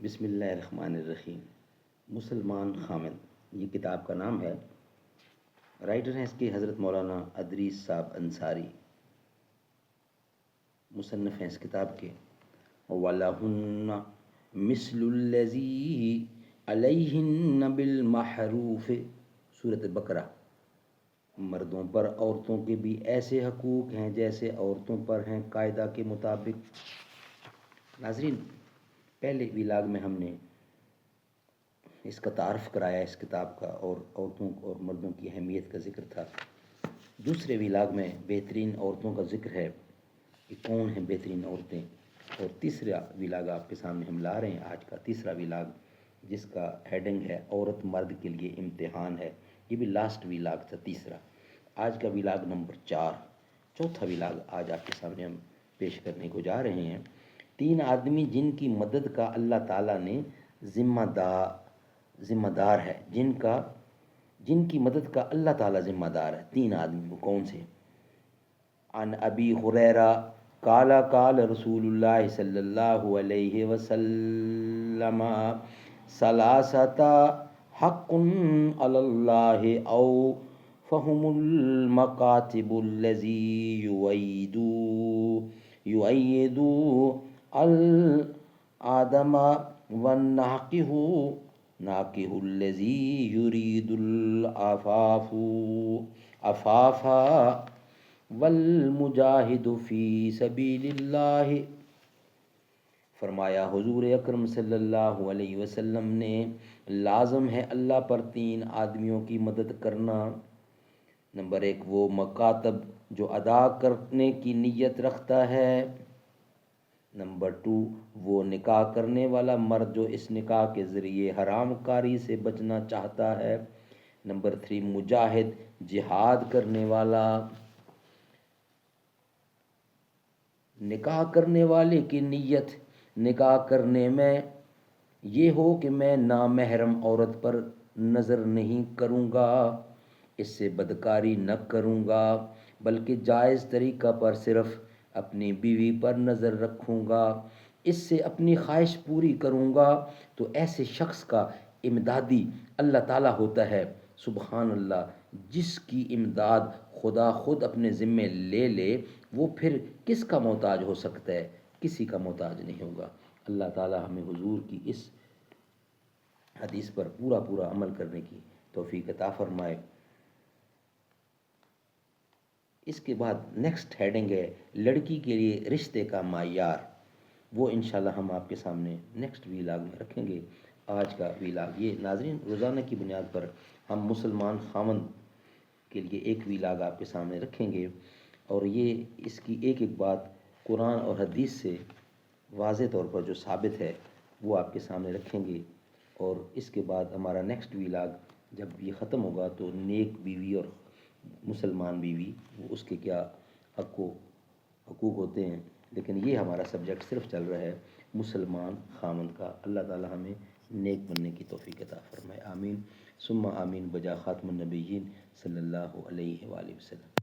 بسم اللہ الرحمن الرحیم۔ مسلمان خامد، یہ کتاب کا نام ہے۔ رائٹر ہیں اس کے حضرت مولانا ادریس صاحب انصاری، مصنف ہیں اس کتاب کے۔ وَلَهُنَّ مِثْلُ الَّذِي عَلَيْهِنَّ بِالْمَعْرُوفِ، سورۃ بقرہ۔ مردوں پر عورتوں کے بھی ایسے حقوق ہیں جیسے عورتوں پر ہیں قاعدہ کے مطابق۔ ناظرین، پہلے ویلاگ میں ہم نے اس کا تعارف کرایا اس کتاب کا، اور عورتوں اور مردوں کی اہمیت کا ذکر تھا۔ دوسرے ویلاگ میں بہترین عورتوں کا ذکر ہے کہ کون ہیں بہترین عورتیں، اور تیسرا ویلاگ آپ کے سامنے ہم لا رہے ہیں، آج کا تیسرا ویلاگ، جس کا ہیڈنگ ہے عورت مرد کے لیے امتحان ہے۔ یہ بھی لاسٹ ویلاگ تھا، تیسرا۔ آج کا ویلاگ نمبر 4، چوتھا ویلاگ آج آپ کے سامنے ہم پیش کرنے کو جا رہے ہیں۔ 3 آدمی جن کی مدد کا اللہ تعالیٰ نے ذمہ دار ہے، جن کی مدد کا اللہ تعالیٰ ذمہ دار ہے۔ 3 آدمی، وہ کون سے؟ عن ابی ہریرہ قال قال رسول اللہ صلی اللہ علیہ وسلم ثلاثۃ حق علی اللہ او فهم المکاتب الذی یؤید الآدم والناقح الذی یرید العفاف والمجاہد فی سبیل اللہ۔ فرمایا حضور اکرم صلی اللہ علیہ وسلم نے، لازم ہے اللہ پر 3 آدمیوں کی مدد کرنا۔ نمبر 1، وہ مکاتب جو ادا کرنے کی نیت رکھتا ہے۔ نمبر 2، وہ نکاح کرنے والا مرد جو اس نکاح کے ذریعے حرام کاری سے بچنا چاہتا ہے۔ نمبر 3، مجاہد، جہاد کرنے والا۔ نکاح کرنے والے کی نیت نکاح کرنے میں یہ ہو کہ میں نامحرم عورت پر نظر نہیں کروں گا، اس سے بدکاری نہ کروں گا، بلکہ جائز طریقہ پر صرف اپنی بیوی پر نظر رکھوں گا، اس سے اپنی خواہش پوری کروں گا، تو ایسے شخص کا امدادی اللہ تعالیٰ ہوتا ہے۔ سبحان اللہ، جس کی امداد خدا خود اپنے ذمے لے لے، وہ پھر کس کا محتاج ہو سکتا ہے؟ کسی کا محتاج نہیں ہوگا۔ اللہ تعالیٰ ہمیں حضور کی اس حدیث پر پورا عمل کرنے کی توفیق عطا فرمائے۔ اس کے بعد نیکسٹ ہیڈنگ ہے لڑکی کے لیے رشتے کا معیار۔ وہ انشاءاللہ ہم آپ کے سامنے نیکسٹ ویلاگ میں رکھیں گے۔ آج کا ویلاگ یہ ناظرین روزانہ کی بنیاد پر ہم مسلمان خاوند کے لیے ایک ویلاگ آپ کے سامنے رکھیں گے، اور یہ اس کی ایک بات قرآن اور حدیث سے واضح طور پر جو ثابت ہے وہ آپ کے سامنے رکھیں گے۔ اور اس کے بعد ہمارا نیکسٹ ویلاگ جب یہ ختم ہوگا تو نیک بیوی اور مسلمان بیوی، اس کے کیا حقوق ہوتے ہیں، لیکن یہ ہمارا سبجیکٹ صرف چل رہا ہے مسلمان خاوند کا۔ اللہ تعالیٰ ہمیں نیک بننے کی توفیق عطا فرمائے، آمین ثم آمین، بجا خاتم النبیین صلی اللہ علیہ وآلہ وسلم۔